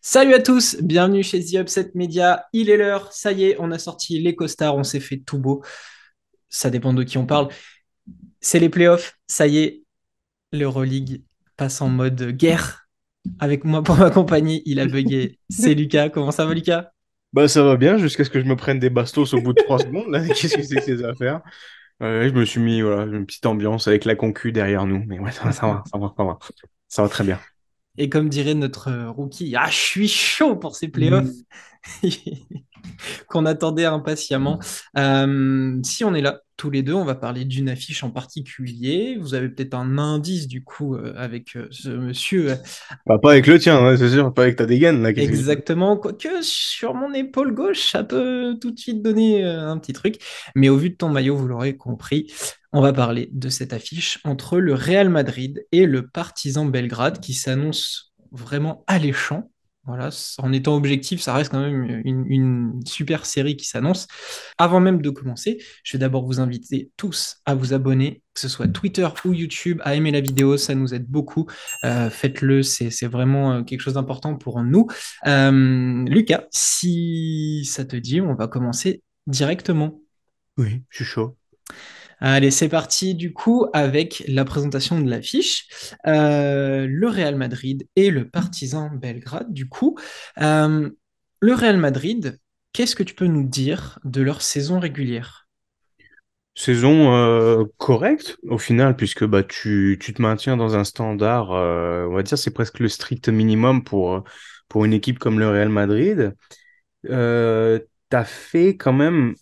Salut à tous, bienvenue chez The Upset Media. Il est l'heure, ça y est, on a sorti les costards, on s'est fait tout beau. Ça dépend de qui on parle. C'est les playoffs, ça y est, l'Euroleague passe en mode guerre. Avec moi pour m'accompagner, il a bugué. C'est Lucas. Comment ça va, Lucas? Bah ça va bien jusqu'à ce que je me prenne des bastos au bout de 3 secondes là. Qu'est-ce que c'est que ces affaires? Je me suis mis voilà, une petite ambiance avec la concu derrière nous. Mais ouais, ça va. Ça va très bien. Et comme dirait notre rookie, ah, je suis chaud pour ces playoffs. Mm. Qu'on attendait impatiemment. Si on est là tous les deux, on va parler d'une affiche en particulier. Vous avez peut-être un indice du coup avec ce monsieur Bah, pas avec le tien, hein, c'est sûr, pas avec ta dégaine là. Qu'est-ce que tu... exactement, quoique sur mon épaule gauche, ça peut tout de suite donner un petit truc. Mais au vu de ton maillot, vous l'aurez compris, on va parler de cette affiche entre le Real Madrid et le Partizan Belgrade qui s'annonce vraiment alléchant. Voilà, en étant objectif, ça reste quand même une super série qui s'annonce. Avant même de commencer, je vais d'abord vous inviter tous à vous abonner, que ce soit Twitter ou YouTube, à aimer la vidéo, ça nous aide beaucoup. Faites-le, c'est vraiment quelque chose d'important pour nous. Lucas, si ça te dit, on va commencer directement. Oui, je suis chaud. Allez, c'est parti du coup avec la présentation de l'affiche. Le Real Madrid et le Partizan Belgrade. Du coup, Euh, le Real Madrid, qu'est-ce que tu peux nous dire de leur saison régulière? Saison correcte au final, puisque bah tu te maintiens dans un standard, on va dire c'est presque le strict minimum pour une équipe comme le Real Madrid. T'as fait quand même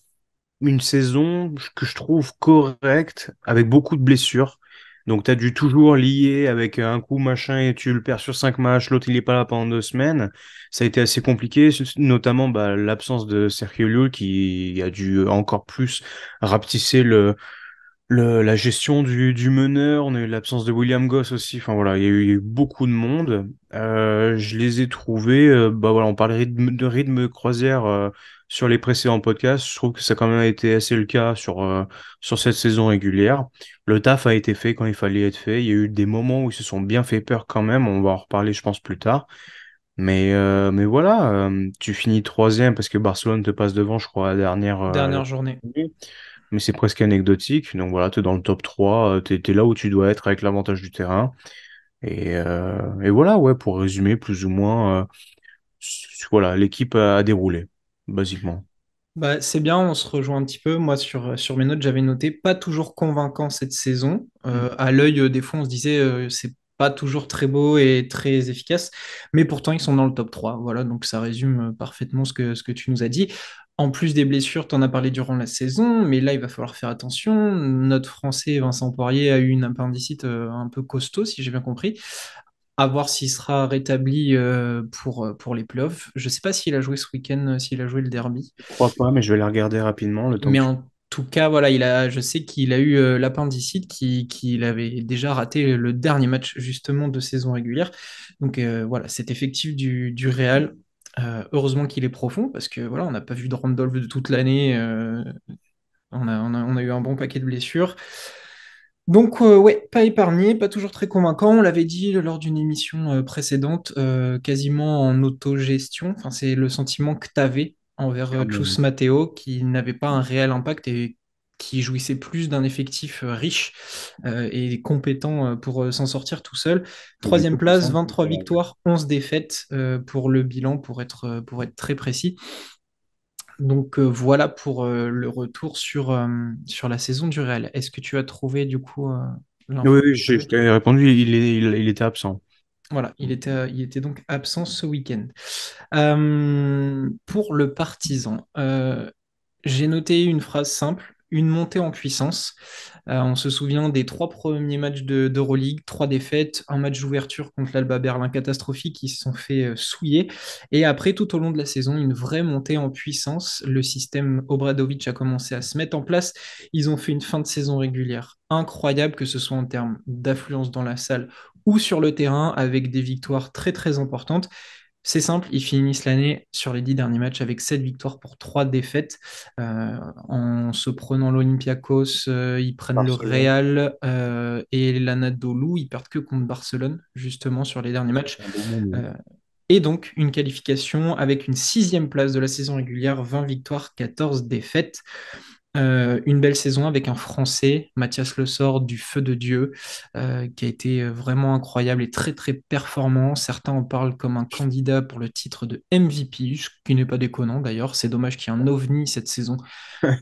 une saison que je trouve correcte, avec beaucoup de blessures. Donc, tu as dû toujours lier avec un coup machin et tu le perds sur 5 matchs, l'autre il est pas là pendant 2 semaines. Ça a été assez compliqué, notamment bah, l'absence de Sergio Llull qui a dû encore plus rapetisser la gestion du meneur. On a eu l'absence de William Goss aussi. Enfin voilà, il y a eu beaucoup de monde. Je les ai trouvés. Bah voilà, on parlait de rythme croisière sur les précédents podcasts. Je trouve que ça a quand même été assez le cas sur cette saison régulière. Le taf a été fait quand il fallait être fait. Il y a eu des moments où ils se sont bien fait peur quand même. On va en reparler, je pense, plus tard. Mais voilà, tu finis troisième parce que Barcelone te passe devant, je crois, la Dernière journée. dernière mais c'est presque anecdotique. Donc voilà, tu es dans le top 3, tu es là où tu dois être avec l'avantage du terrain. Et voilà, ouais, pour résumer, plus ou moins, voilà, l'équipe a déroulé, basiquement. Bah, c'est bien, on se rejoint un petit peu. Moi, sur mes notes, j'avais noté pas toujours convaincant cette saison. À l'œil, des fois, on se disait c'est pas toujours très beau et très efficace, mais pourtant, ils sont dans le top 3. Voilà, donc ça résume parfaitement ce que tu nous as dit. En plus des blessures, tu en as parlé durant la saison, mais là, il va falloir faire attention. Notre Français, Vincent Poirier, a eu une appendicite un peu costaud, si j'ai bien compris. À voir s'il sera rétabli pour les playoffs. Je ne sais pas s'il a joué ce week-end, s'il a joué le derby. Je crois pas, mais je vais les regarder rapidement le temps Mais que tu... en tout cas, voilà, je sais qu'il a eu l'appendicite, qu'il avait déjà raté le dernier match justement de saison régulière. Donc voilà, cet effectif du Real, heureusement qu'il est profond parce que voilà, on n'a pas vu de Randolph de toute l'année. On a eu un bon paquet de blessures. Donc, ouais, pas épargné, pas toujours très convaincant. On l'avait dit lors d'une émission précédente, quasiment en autogestion. Enfin, c'est le sentiment que tu avais envers Ah, Chus Matteo, qui n'avait pas un réel impact et qui jouissait plus d'un effectif riche et compétent pour s'en sortir tout seul. du Troisième coup, tu place, sens que 23 ça va. victoires, 11 défaites pour le bilan, pour être très précis. Donc voilà pour le retour sur la saison du Real. Est-ce que tu as trouvé du coup Oui, l'info oui, que tu je veux? t'ai répondu, il était absent. Voilà, il était donc absent ce week-end. Pour le partisan, j'ai noté une phrase simple, une montée en puissance. On se souvient des 3 premiers matchs d'Euroleague, 3 défaites, un match d'ouverture contre l'Alba Berlin catastrophique qui se sont fait souiller. Et après, tout au long de la saison, une vraie montée en puissance. Le système Obradovic a commencé à se mettre en place. Ils ont fait une fin de saison régulière incroyable, que ce soit en termes d'affluence dans la salle ou sur le terrain, avec des victoires très très importantes. C'est simple, ils finissent l'année sur les 10 derniers matchs avec 7 victoires pour 3 défaites. En se prenant l'Olympiakos, ils prennent le Barcelone. Real et l'Anadolu. Ils perdent que contre Barcelone, justement, sur les derniers matchs. C'est un bon moment. Euh, et donc, une qualification avec une sixième place de la saison régulière, 20 victoires, 14 défaites. Une belle saison avec un Français, Mathias Le Sort, du feu de Dieu, qui a été vraiment incroyable et très très performant. Certains en parlent comme un candidat pour le titre de MVP, ce qui n'est pas déconnant d'ailleurs. C'est dommage qu'il y ait un ovni cette saison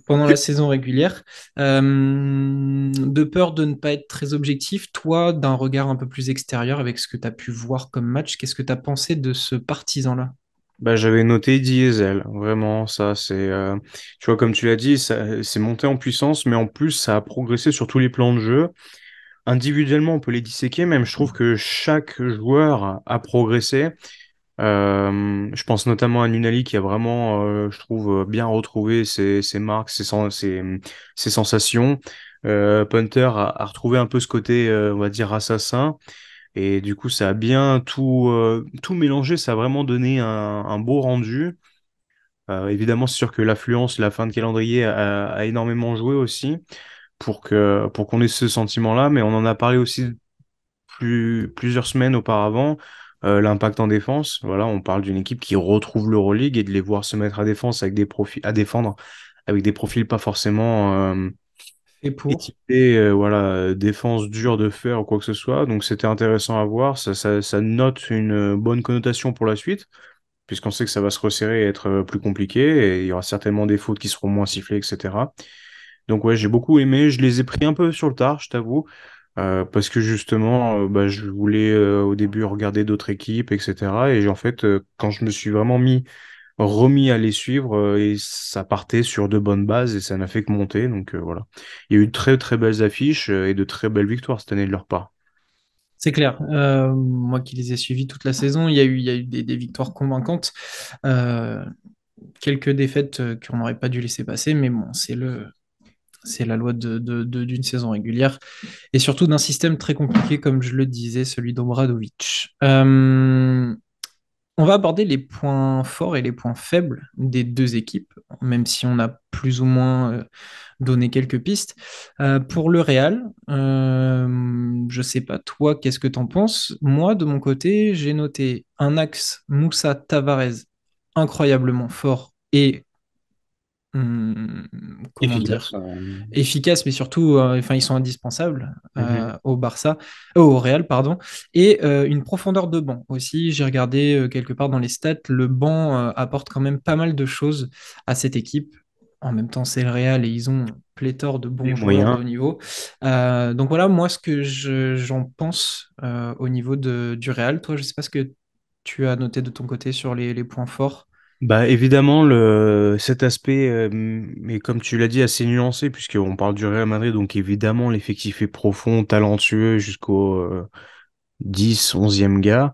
pendant la saison régulière. De peur de ne pas être très objectif, toi, d'un regard un peu plus extérieur avec ce que tu as pu voir comme match, qu'est-ce que tu as pensé de ce partisan-là? Bah, j'avais noté Diesel, vraiment, ça, tu vois, comme tu l'as dit, ça, c'est monté en puissance, mais en plus, ça a progressé sur tous les plans de jeu. Individuellement, on peut les disséquer, même je trouve que chaque joueur a progressé. Je pense notamment à Nunali qui a vraiment, je trouve, bien retrouvé ses marques, ses sensations. Punter a retrouvé un peu ce côté, on va dire, assassin. Et du coup, ça a bien tout mélangé, ça a vraiment donné un beau rendu. Évidemment, c'est sûr que l'affluence, la fin de calendrier a énormément joué aussi pour qu'on ait ce sentiment-là, mais on en a parlé aussi plusieurs semaines auparavant. L'impact en défense, voilà, on parle d'une équipe qui retrouve l'Euroleague et de les voir se mettre à défense avec des profils à défendre avec des profils pas forcément Et pour? équipés, voilà, défense dure de fer ou quoi que ce soit. Donc c'était intéressant à voir. Ça note une bonne connotation pour la suite, puisqu'on sait que ça va se resserrer et être plus compliqué et il y aura certainement des fautes qui seront moins sifflées, etc. Donc ouais, j'ai beaucoup aimé. Je les ai pris un peu sur le tard, je t'avoue, parce que justement, bah, je voulais au début regarder d'autres équipes, etc. Et en fait, quand je me suis vraiment remis à les suivre, et ça partait sur de bonnes bases et ça n'a fait que monter. Donc voilà. Il y a eu de très très belles affiches et de très belles victoires cette année de leur part. C'est clair. Moi qui les ai suivis toute la saison, il y a eu des victoires convaincantes. Euh, Quelques défaites qu'on n'aurait pas dû laisser passer, mais bon, c'est la loi d'une saison régulière et surtout d'un système très compliqué, comme je le disais, celui d'Obradovic. On va aborder les points forts et les points faibles des deux équipes, même si on a plus ou moins donné quelques pistes. Pour le Real, je sais pas, toi, qu'est-ce que tu en penses? Moi, de mon côté, j'ai noté un axe Moussa Tavares incroyablement fort et, comment Efficace. dire, efficaces, mais surtout, enfin, ils sont indispensables Mhm. au Barça, au Real, pardon, et une profondeur de banc aussi. J'ai regardé quelque part dans les stats, le banc apporte quand même pas mal de choses à cette équipe. En même temps, c'est le Real et ils ont pléthore de Les bons joueurs de moyens. haut niveau. Donc voilà, moi, ce que j'en pense au niveau du Real. Toi, je sais pas ce que tu as noté de ton côté sur les points forts. Bah évidemment cet aspect mais comme tu l'as dit assez nuancé puisqu'on parle du Real Madrid donc évidemment l'effectif est profond, talentueux jusqu'au 10, 11e gars.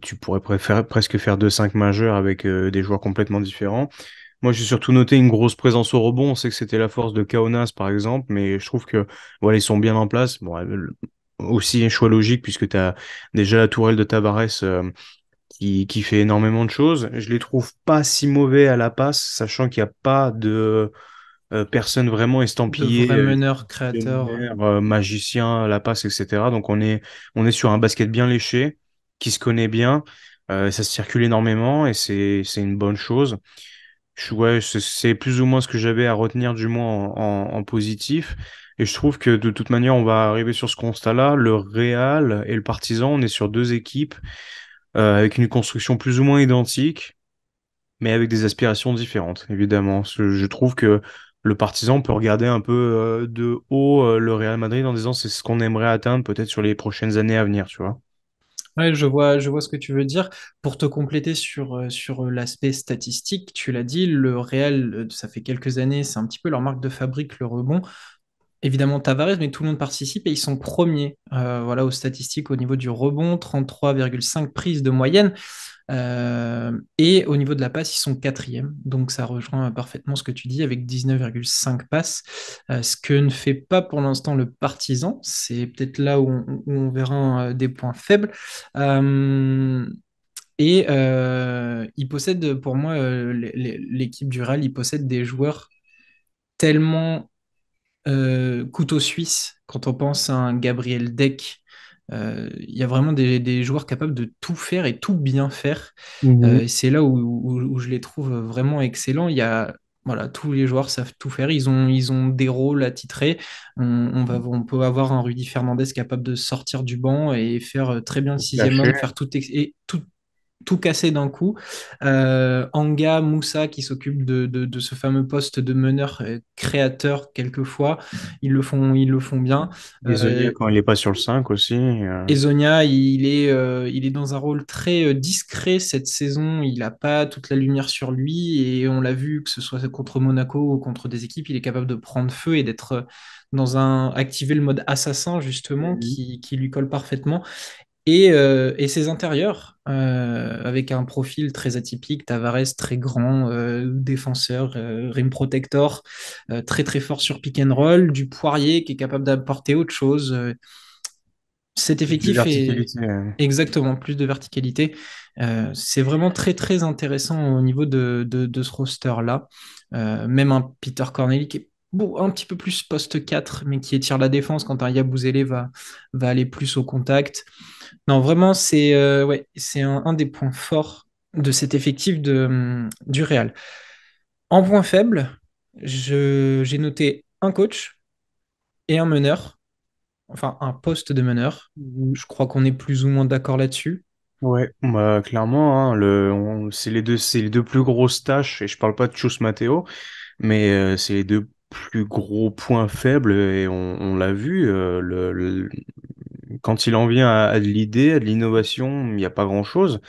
Tu pourrais presque faire 2-5 majeurs avec des joueurs complètement différents. Moi, j'ai surtout noté une grosse présence au rebond. On sait que c'était la force de Kaunas, par exemple, mais je trouve que voilà, ils sont bien en place. Bon, aussi un choix logique puisque tu as déjà la tourelle de Tavares qui fait énormément de choses. Je les trouve pas si mauvais à la passe, sachant qu'il n'y a pas de personne vraiment De estampillée vrais meneurs créateurs. visionnaire, magicien à la passe, etc. Donc on est sur un basket bien léché, qui se connaît bien. Ça se circule énormément et c'est une bonne chose. Ouais, c'est plus ou moins ce que j'avais à retenir, du moins en positif. Et je trouve que de toute manière, on va arriver sur ce constat-là. Le Real et le Partizan, on est sur deux équipes avec une construction plus ou moins identique, mais avec des aspirations différentes, évidemment. Je trouve que le Partizan peut regarder un peu de haut le Real Madrid en disant c'est ce qu'on aimerait atteindre peut-être sur les prochaines années à venir, tu vois. Ouais, je vois ce que tu veux dire. Pour te compléter sur l'aspect statistique, tu l'as dit, le Real, ça fait quelques années, c'est un petit peu leur marque de fabrique, le rebond. Évidemment, Tavares, mais tout le monde participe et ils sont premiers voilà, aux statistiques au niveau du rebond, 33,5 prises de moyenne. Et au niveau de la passe, ils sont quatrième. Donc ça rejoint parfaitement ce que tu dis avec 19,5 passes. Ce que ne fait pas pour l'instant le Partizan. C'est peut-être là où on verra des points faibles. Euh, Et il possède, pour moi, l'équipe du Real, il possède des joueurs tellement couteau suisse, quand on pense à un Gabriel Deck, il y a vraiment des joueurs capables de tout faire et tout bien faire. Mhm. Et c'est là où je les trouve vraiment excellents. Il y a, voilà, tous les joueurs savent tout faire. Ils ont des rôles attitrés. On peut avoir un Rudy Fernandez capable de sortir du banc et faire très bien le sixième homme, Lâcher. faire tout casser d'un coup. Anga, Moussa qui s'occupe de ce fameux poste de meneur créateur quelquefois, ils le font bien. Désolé Euh, quand il est pas sur le 5 aussi. Ezonia, il est dans un rôle très discret cette saison. Il n'a pas toute la lumière sur lui et on l'a vu que ce soit contre Monaco ou contre des équipes, il est capable de prendre feu et d'être activer le mode assassin justement Mhm. qui lui colle parfaitement. Et ses intérieurs, avec un profil très atypique, Tavares très grand, défenseur, rim protector, très très fort sur pick and roll, du Poirier qui est capable d'apporter autre chose. Cet Plus de effectif est verticalité. exactement plus de verticalité. C'est vraiment très très intéressant au niveau de ce roster-là. Même un Peter Corneli qui est un petit peu plus poste 4, mais qui étire la défense quand un Yabusele va aller plus au contact. Non, vraiment, c'est un des points forts de cet effectif du Real. En point faible, j'ai noté un coach et un meneur, enfin un poste de meneur. Mhm. Je crois qu'on est plus ou moins d'accord là-dessus. Ouais, bah clairement, hein, c'est les deux plus grosses tâches, et je parle pas de Chus Mateo, mais c'est les deux plus gros points faibles, et on l'a vu, quand il en vient à de l'idée, à de l'innovation, il n'y a pas grand-chose.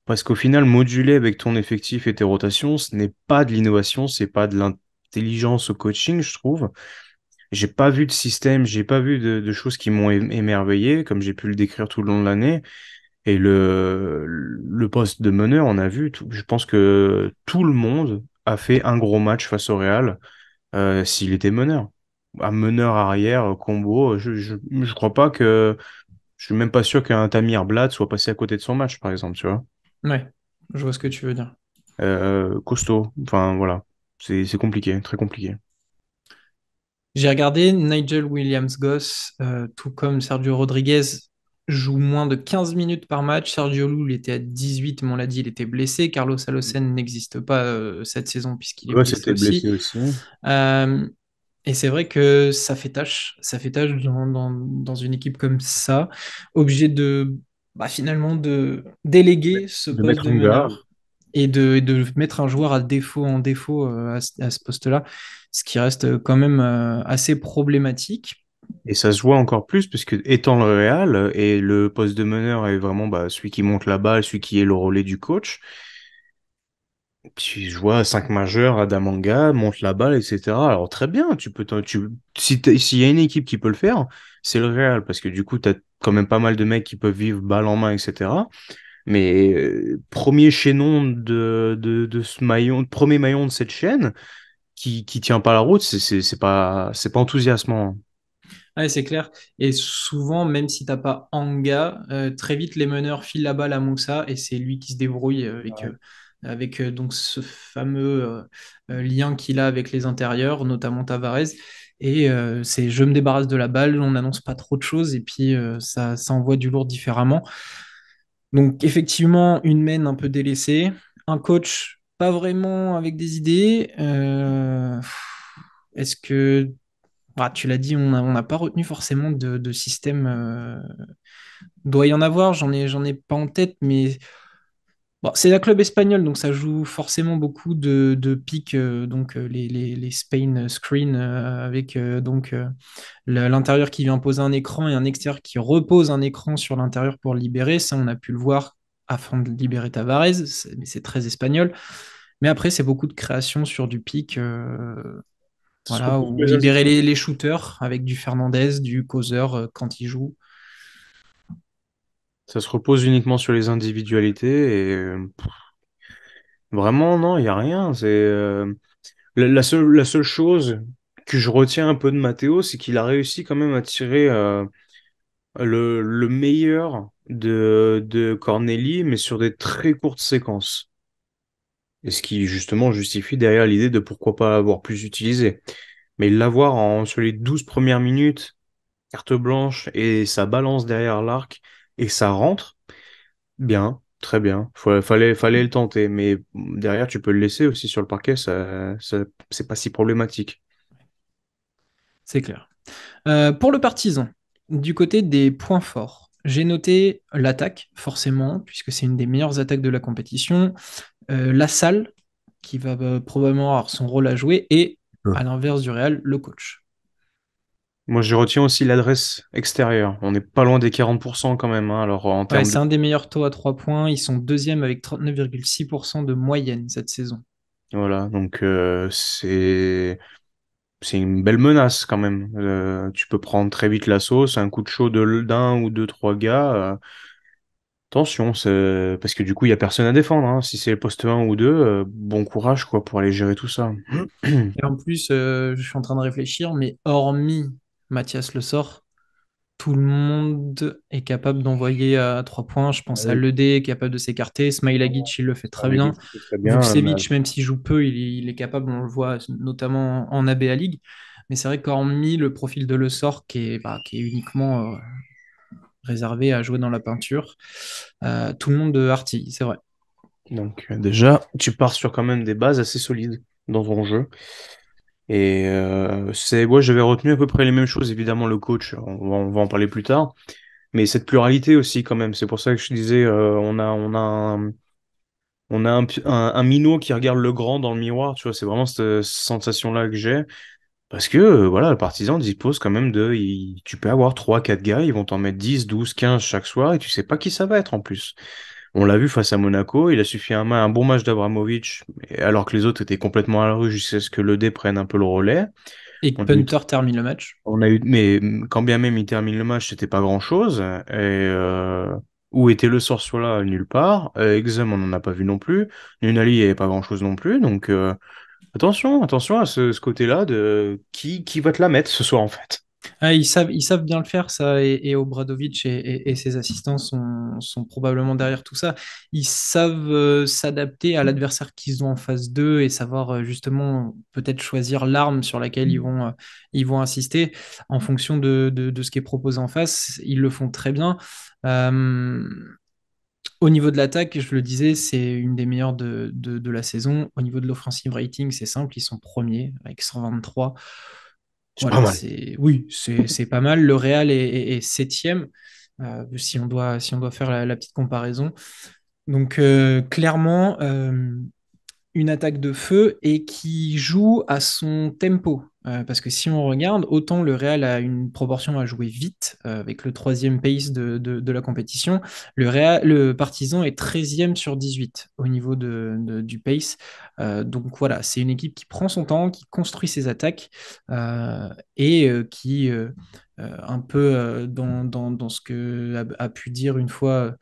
Parce qu'au final, moduler avec ton effectif et tes rotations, ce n'est pas de l'innovation, c'est pas de l'intelligence au coaching, je trouve. J'ai pas vu de système, j'ai pas vu de choses qui m'ont émerveillé, comme j'ai pu le décrire tout le long de l'année. Et le poste de meneur, on a vu, je pense que tout le monde a fait un gros match face au Real s'il était meneur. Un meneur arrière, combo, je crois pas que. Je suis même pas sûr qu'un Tamir Blad soit passé à côté de son match, par exemple, tu vois. Ouais, je vois ce que tu veux dire. Costaud, enfin voilà. C'est compliqué, très compliqué. J'ai regardé Nigel Williams-Goss, tout comme Sergio Rodriguez, joue moins de 15 minutes par match. Sergio Llull était à 18, mais on l'a dit, il était blessé. Carlos Alocen n'existe pas cette saison puisqu'il est Ouais, blessé c'était aussi. blessé aussi. Euh, et c'est vrai que ça fait tâche dans une équipe comme ça, obligé finalement de déléguer ce De poste mettre de en garde. meneur et de mettre un joueur en défaut à ce poste-là, ce qui reste quand même assez problématique. Et ça se voit encore plus, puisque étant le Real, et le poste de meneur est vraiment bah, celui qui monte la balle, celui qui est le relais du coach. Puis je vois 5 majeurs, Adamanga, monte la balle, etc. Alors très bien, s'il y a une équipe qui peut le faire, c'est le Real, parce que du coup, tu as quand même pas mal de mecs qui peuvent vivre balle en main, etc. Mais premier chaînon de ce maillon, premier maillon de cette chaîne qui tient pas la route, c'est pas enthousiasmant. Ouais, c'est clair. Et souvent, même si t'as pas Anga, très vite les meneurs filent la balle à Moussa et c'est lui qui se débrouille avec donc ce fameux lien qu'il a avec les intérieurs, notamment Tavares. Et c'est je me débarrasse de la balle, on n'annonce pas trop de choses et puis ça envoie du lourd différemment. Donc effectivement, une main un peu délaissée, un coach pas vraiment avec des idées. Est-ce que tu l'as dit, on n'a pas retenu forcément de système. Doit y en avoir, j'en ai pas en tête, mais bon, c'est un club espagnol, donc ça joue forcément beaucoup de pics, donc les Spain screen avec l'intérieur qui vient poser un écran et un extérieur qui repose un écran sur l'intérieur pour le libérer. Ça, on a pu le voir afin de libérer Tavares, mais c'est très espagnol. Mais après, c'est beaucoup de création sur du pic. Ça se Voilà, repose ou déjà libérer les shooters avec du Fernandez, du Causeur quand il joue. Ça se repose uniquement sur les individualités et vraiment, non, il n'y a rien. La seule chose que je retiens un peu de Matteo, c'est qu'il a réussi quand même à tirer le meilleur de Corneli, mais sur des très courtes séquences. Et ce qui justement justifie derrière l'idée de pourquoi pas l'avoir plus utilisé. Mais l'avoir sur les 12 premières minutes, carte blanche, et ça balance derrière l'arc, et ça rentre, bien, très bien. Fallait le tenter, mais derrière, tu peux le laisser aussi sur le parquet, c'est pas si problématique. C'est clair. Pour le Partizan, du côté des points forts, j'ai noté l'attaque, forcément, puisque c'est une des meilleures attaques de la compétition. La salle, qui va probablement avoir son rôle à jouer, et à l'inverse du Real, le coach. Moi, je retiens aussi l'adresse extérieure. On n'est pas loin des 40% quand même, hein. Alors, en Ouais, termes c'est de... un des meilleurs taux à 3 points. Ils sont deuxième avec 39,6% de moyenne cette saison. Voilà, donc c'est une belle menace quand même. Tu peux prendre très vite la sauce, un coup de chaud d'un ou deux, trois gars. Attention, parce que du coup, il n'y a personne à défendre, hein. Si c'est le poste un ou 2, bon courage quoi, pour aller gérer tout ça. Et en plus, je suis en train de réfléchir, mais hormis Mathias Le Sort, tout le monde est capable d'envoyer à 3 points. Je Ah pense à oui. Ledé, capable de s'écarter. Smailagic, il le fait très Avec bien. c'est très bien. Vukcevic, même s'il joue peu, il est capable, on le voit notamment en ABA League. Mais c'est vrai qu'hormis le profil de Le Sort, qui est uniquement réservé à jouer dans la peinture, tout le monde artille, c'est vrai. Donc déjà, tu pars sur quand même des bases assez solides dans ton jeu. Et ouais, j'avais retenu à peu près les mêmes choses, évidemment le coach, on va en parler plus tard, mais cette pluralité aussi quand même. C'est pour ça que je disais, on a un minot qui regarde le grand dans le miroir, tu vois, c'est vraiment cette sensation-là que j'ai. Parce que voilà, le partisan dispose quand même tu peux avoir trois quatre gars, ils vont t'en mettre 10 12 15 chaque soir, et tu sais pas qui ça va être en plus. On l'a vu face à Monaco, il a suffi un bon match d'Abramovich, alors que les autres étaient complètement à la rue jusqu'à ce que le D prenne un peu le relais. Et On a eu, Punter termine le match. mais quand bien même il termine le match, c'était pas grand-chose. Et où était le sort là? Nulle part. Exum, on n'en a pas vu non plus. Nunali, il n'y avait pas grand-chose non plus. Donc attention à ce côté-là de qui va te la mettre ce soir en fait. Ah, ils savent bien le faire, ça, et Obradovic et ses assistants sont probablement derrière tout ça. Ils savent s'adapter à l'adversaire qu'ils ont en face d'eux et savoir justement peut-être choisir l'arme sur laquelle ils vont insister en fonction de ce qui est proposé en face. Ils le font très bien. Euh, Au niveau de l'attaque, je le disais, c'est une des meilleures de la saison. Au niveau de l'offensive rating, c'est simple, ils sont premiers avec 123. C'est pas Voilà, mal. oui, c'est pas mal. Le Real est septième, si on doit faire la petite comparaison. Donc clairement, une attaque de feu et qui joue à son tempo. Parce que si on regarde, autant le Real a une proportion à jouer vite, avec le troisième pace de la compétition, le Partizan est 13e sur 18 au niveau du pace. Donc voilà, c'est une équipe qui prend son temps, qui construit ses attaques et qui, un peu dans ce que a pu dire une fois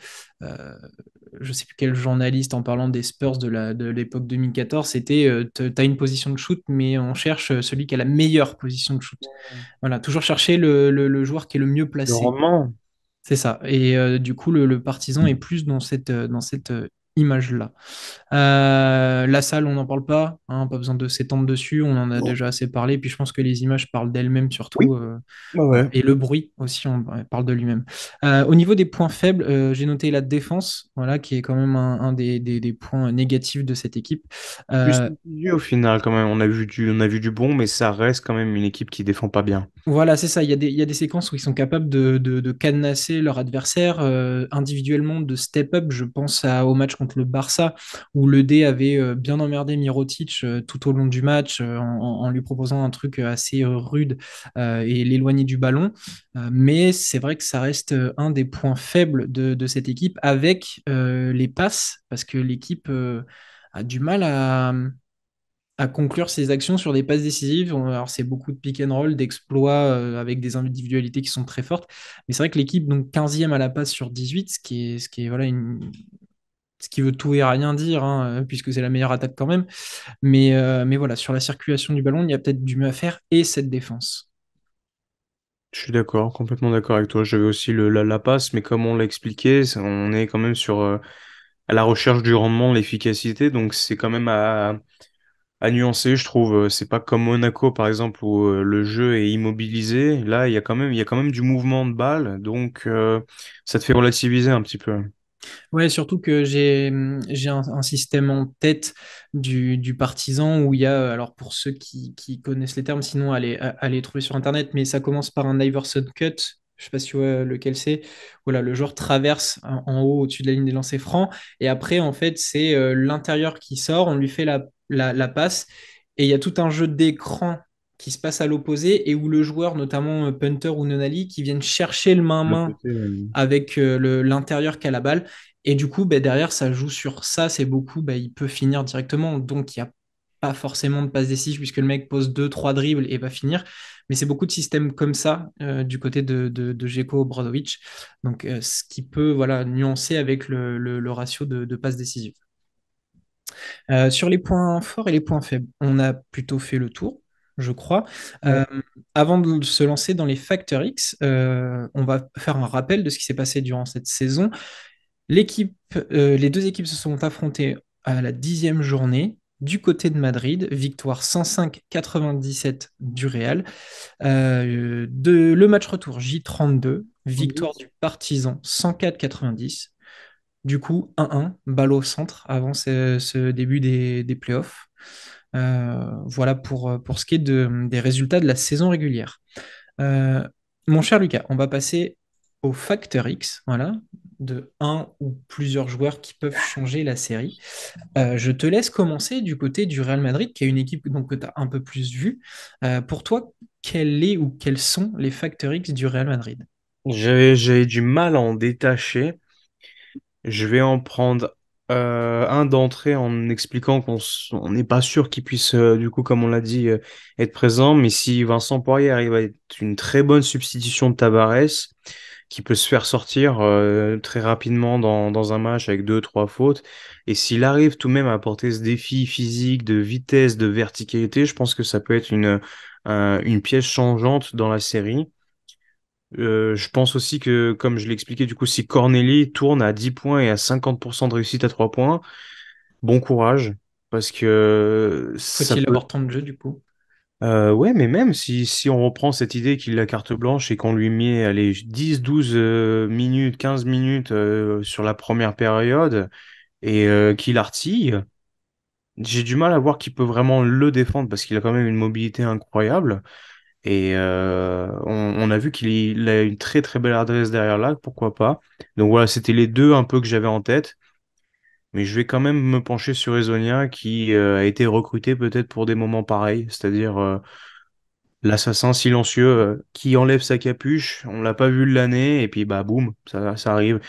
euh, je sais plus quel journaliste en parlant des Spurs de l'époque 2014, c'était t'as une position de shoot, mais on cherche celui qui a la meilleure position de shoot. Voilà, toujours chercher le joueur qui est le mieux Le placé. rendement. C'est ça. Et du coup, le partisan est plus dans cette image-là. La salle, on n'en parle pas, hein, pas besoin de s'étendre dessus, on en a Non. déjà assez parlé, puis je pense que les images parlent d'elles-mêmes surtout, Oui, ouais, ouais. et le bruit aussi parle de lui-même. Au niveau des points faibles, j'ai noté la défense, voilà, qui est quand même un des points négatifs de cette équipe. Plus Euh, mitigé au final quand même. On a vu du bon, mais ça reste quand même une équipe qui défend pas bien. Voilà, c'est ça. Il y a des séquences où ils sont capables de cadenasser leur adversaire individuellement, de step up. Je pense au match contre le Barça, où le D avait bien emmerdé Mirotic tout au long du match en lui proposant un truc assez rude et l'éloigner du ballon. Mais c'est vrai que ça reste un des points faibles de cette équipe avec les passes, parce que l'équipe a du mal à conclure ses actions sur des passes décisives. Alors, c'est beaucoup de pick and roll, d'exploits avec des individualités qui sont très fortes. Mais c'est vrai que l'équipe, donc 15e à la passe sur 18, ce qui est voilà, ce qui veut tout et rien dire, hein, puisque c'est la meilleure attaque quand même. Mais voilà, sur la circulation du ballon, il y a peut-être du mieux à faire et cette défense. Je suis d'accord, complètement d'accord avec toi. J'avais aussi la passe, mais comme on l'a expliqué, on est quand même sur à la recherche du rendement, l'efficacité, donc c'est quand même à nuancer, je trouve. C'est pas comme Monaco, par exemple, où le jeu est immobilisé. Là, il y a quand même du mouvement de balle, donc ça te fait relativiser un petit peu. Ouais, surtout que j'ai un système en tête du partisan où il y a, alors pour ceux qui connaissent les termes, sinon allez trouver sur Internet, mais ça commence par un Iverson cut. Je sais pas si tu vois lequel c'est. Voilà, le joueur traverse en haut au-dessus de la ligne des lancers francs. Et après, en fait, c'est l'intérieur qui sort, on lui fait la passe. Et il y a tout un jeu d'écran qui se passe à l'opposé et où le joueur, notamment punter ou Nonali, qui viennent chercher le De main-main côté, avec l'intérieur qu'a la balle. Et du coup, bah, derrière, ça joue sur ça. C'est beaucoup, bah, il peut finir directement. Donc, il n'y a pas forcément de passe décisive puisque le mec pose deux, trois dribbles et va finir. Mais c'est beaucoup de systèmes comme ça du côté de Željko Obradović. Donc, ce qui peut voilà, nuancer avec le ratio de passes décisives. Sur les points forts et les points faibles, on a plutôt fait le tour, je crois. ouais. Avant de se lancer dans les Factor X, on va faire un rappel de ce qui s'est passé durant cette saison. L'équipe, les deux équipes se sont affrontées à la 10e journée. Du côté de Madrid, victoire 105-97 du Real. Le match retour J32, Mhm. victoire du Partizan 104-90. Du coup, 1-1, balle au centre avant ce début des playoffs. Voilà pour ce qui est des résultats de la saison régulière. Euh, Mon cher Lucas, on va passer au Factor X, voilà, de un ou plusieurs joueurs qui peuvent changer la série. Je te laisse commencer du côté du Real Madrid, qui est une équipe donc, que tu as un peu plus vue. Pour toi, quel est ou quels sont les Factor X du Real Madrid? J'avais du mal à en détacher. Je vais en prendre un d'entrée en expliquant on n'est pas sûr qu'il puisse, du coup, comme on l'a dit, être présent. Mais si Vincent Poirier arrive à être une très bonne substitution de Tavares, qui peut se faire sortir très rapidement dans un match avec deux, trois fautes, et s'il arrive tout de même à apporter ce défi physique, de vitesse, de verticalité, je pense que ça peut être une pièce changeante dans la série. Je pense aussi que, comme je l'ai expliqué, du coup, si Corneli tourne à 10 points et à 50% de réussite à 3 points, bon courage, parce que ça Faut-il peut... avoir tant de jeu du coup? Ouais, mais même si on reprend cette idée qu'il a carte blanche et qu'on lui met allez, 10, 12 minutes, 15 minutes sur la première période et qu'il artille, j'ai du mal à voir qu'il peut vraiment le défendre parce qu'il a quand même une mobilité incroyable. Et on a vu qu'il a une très très belle adresse derrière là, pourquoi pas. Donc voilà, c'était les deux un peu que j'avais en tête. Mais je vais quand même me pencher sur Ezonia qui a été recruté peut-être pour des moments pareils, c'est-à-dire l'assassin silencieux qui enlève sa capuche, on l'a pas vu de l'année, et puis bah boum, ça arrive.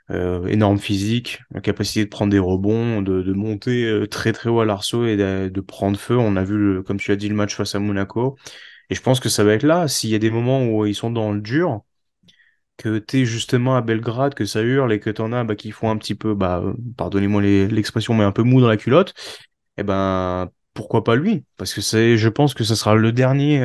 Énorme physique, la capacité de prendre des rebonds, de monter très très haut à l'arceau et de prendre feu. On a vu, comme tu as dit, le match face à Monaco. Et je pense que ça va être là. S'il y a des moments où ils sont dans le dur, que t'es justement à Belgrade, que ça hurle et que t'en as bah, qui font un petit peu, bah, pardonnez-moi l'expression, mais un peu mou dans la culotte, eh ben pourquoi pas lui? Parce que je pense que ce sera le dernier,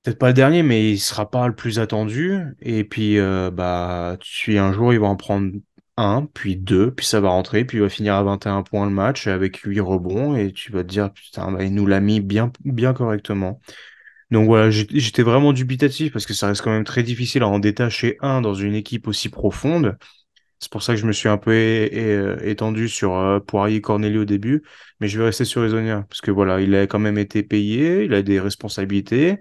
peut-être pas le dernier, mais il sera pas le plus attendu. Et puis bah un jour il va en prendre un, puis deux, puis ça va rentrer, puis il va finir à 21 points le match avec 8 rebonds et tu vas te dire putain, bah, il nous l'a mis bien bien correctement. Donc voilà, j'étais vraiment dubitatif parce que ça reste quand même très difficile à en détacher un dans une équipe aussi profonde. C'est pour ça que je me suis un peu étendu sur Poirier Cornelius au début, mais je vais rester sur Ezonia parce que voilà, il a quand même été payé, il a des responsabilités.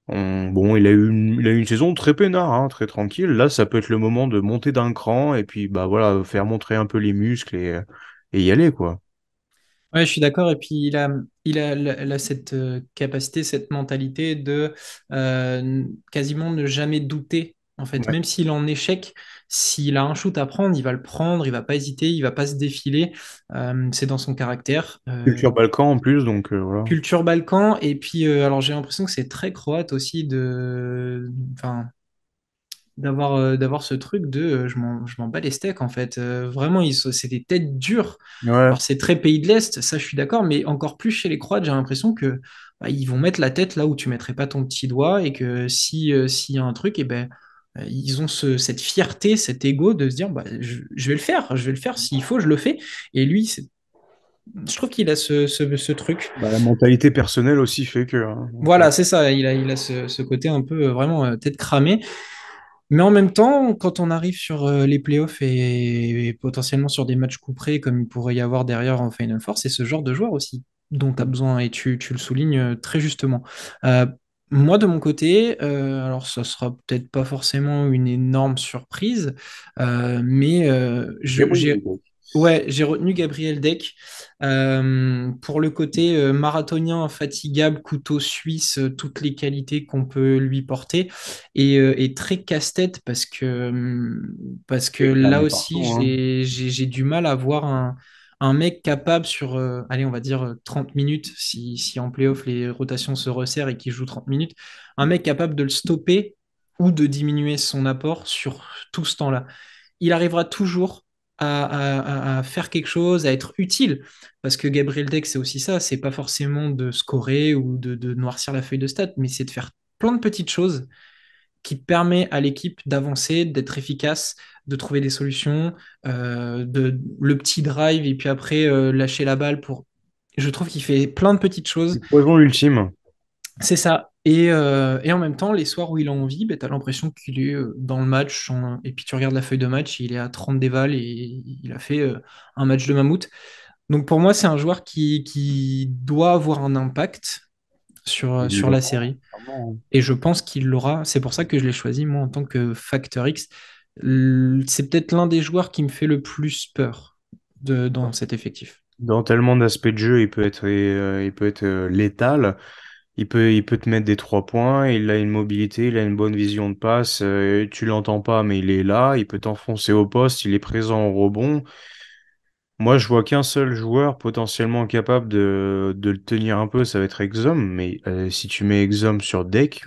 Bon, il a eu une saison très peinard, hein, très tranquille. Là, ça peut être le moment de monter d'un cran et puis bah voilà, faire montrer un peu les muscles et y aller quoi. Ouais, je suis d'accord. Et puis, il a cette capacité, cette mentalité de quasiment ne jamais douter. En fait, Ouais. même s'il est en échec, s'il a un shoot à prendre, il va le prendre, il va pas hésiter, il va pas se défiler. C'est dans son caractère. Culture Balkan en plus, donc voilà. Culture Balkan. Et puis, alors j'ai l'impression que c'est très croate aussi enfin, d'avoir ce truc de je m'en bats les steaks en fait. Vraiment, c'est des têtes dures. Ouais. Alors c'est très pays de l'Est, ça je suis d'accord, mais encore plus chez les Croates, j'ai l'impression que bah, ils vont mettre la tête là où tu mettrais pas ton petit doigt et que si s'il y a un truc, et ben ils ont cette fierté, cet ego de se dire bah, je vais le faire, je vais le faire s'il faut, je le fais. Et lui, je trouve qu'il a ce truc. Bah, la mentalité personnelle aussi fait que, hein, donc, Voilà, c'est ça, il a ce côté un peu vraiment tête cramée. Mais en même temps, quand on arrive sur les playoffs et potentiellement sur des matchs couperés, comme il pourrait y avoir derrière en Final Four, c'est ce genre de joueur aussi dont tu as besoin et tu le soulignes très justement. Euh, Moi, de mon côté, alors ça sera peut-être pas forcément une énorme surprise, mais Gabriel Deck. ouais, j'ai retenu Gabriel Deck pour le côté marathonien, infatigable, couteau suisse, toutes les qualités qu'on peut lui porter et très casse-tête parce que Et là clamé aussi, partout, hein. j'ai du mal à voir un mec capable sur, allez, on va dire 30 minutes, si en playoff les rotations se resserrent et qu'il joue 30 minutes, un mec capable de le stopper ou de diminuer son apport sur tout ce temps-là. Il arrivera toujours à faire quelque chose, à être utile. Parce que Gabriel Deck, c'est aussi ça, c'est pas forcément de scorer ou de noircir la feuille de stats, mais c'est de faire plein de petites choses qui permet à l'équipe d'avancer, d'être efficace, de trouver des solutions, le petit drive et puis après lâcher la balle pour. Je trouve qu'il fait plein de petites choses. Le poison ultime. C'est ça. Et en même temps, les soirs où il a envie, ben, tu as l'impression qu'il est dans le match. Et puis tu regardes la feuille de match, il est à 30 déval et il a fait un match de mammouth. Donc pour moi, c'est un joueur qui doit avoir un impact Il sur la l'aura, série. clairement, hein. Et je pense qu'il l'aura. C'est pour ça que je l'ai choisi, moi, en tant que Factor X. C'est peut-être l'un des joueurs qui me fait le plus peur dans cet effectif. Dans tellement d'aspects de jeu, il peut être létal. Il peut te mettre des 3 points. Il a une mobilité, il a une bonne vision de passe. Tu l'entends pas, mais il est là. Il peut t'enfoncer au poste. Il est présent au rebond. Moi, je vois qu'un seul joueur potentiellement capable de le tenir un peu, ça va être Exum. Mais si tu mets Exum sur deck,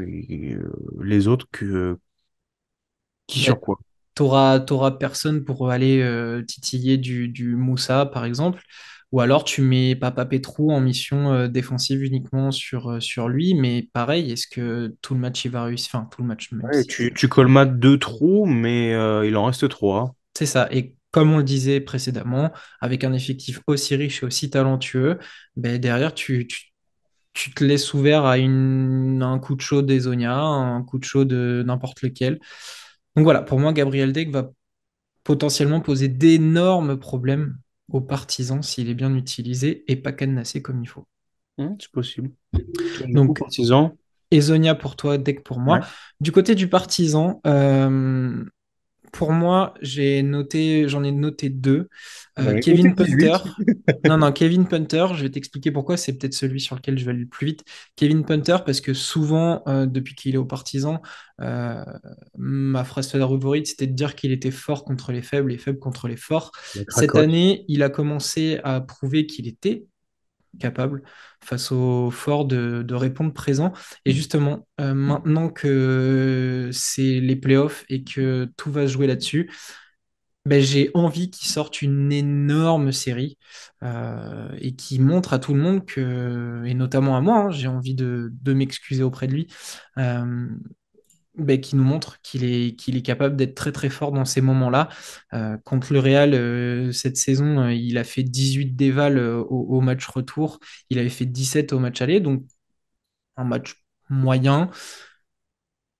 les autres, qui Ben, sur quoi? t'auras personne pour aller titiller du Moussa, par exemple. Ou alors tu mets Papa Petrou en mission défensive uniquement sur lui. Mais pareil, est-ce que tout le match il va réussir? Enfin, tout le match, même Ouais, si c'est. tu colmates 2 trous, mais il en reste 3. C'est ça. Et comme on le disait précédemment, avec un effectif aussi riche et aussi talentueux, ben derrière, tu te laisses ouvert un coup de chaud des Zonia, un coup de chaud de n'importe lequel. Donc voilà, pour moi, Gabriel Deck va potentiellement poser d'énormes problèmes aux partisans s'il est bien utilisé et pas cadenassé comme il faut. C'est possible. Toi, du coup, Donc, partisan. Ezonia pour toi, Deck pour moi. Ouais. Du côté du partisan, pour moi, j'en ai noté deux. J'en ai noté Kevin Punter. 18. Non, non, Kevin Punter, je vais t'expliquer pourquoi, c'est peut-être celui sur lequel je vais aller le plus vite. Kevin Punter, parce que souvent, depuis qu'il est au Partizan, euh, ma phrase favorite, c'était de dire qu'il était fort contre les faibles et faible contre les forts. La Cette cracotte. année, il a commencé à prouver qu'il était capable face aux forts de répondre présent. Et justement, maintenant que c'est les playoffs et que tout va se jouer là-dessus, ben, j'ai envie qu'il sorte une énorme série et qui montre à tout le monde que, et notamment à moi, hein, j'ai envie de m'excuser auprès de lui, euh, ben, qui nous montre qu'il est capable d'être très très fort dans ces moments-là. Contre le Real, cette saison, il a fait 18 dévals au match retour, il avait fait 17 au match aller, donc un match moyen.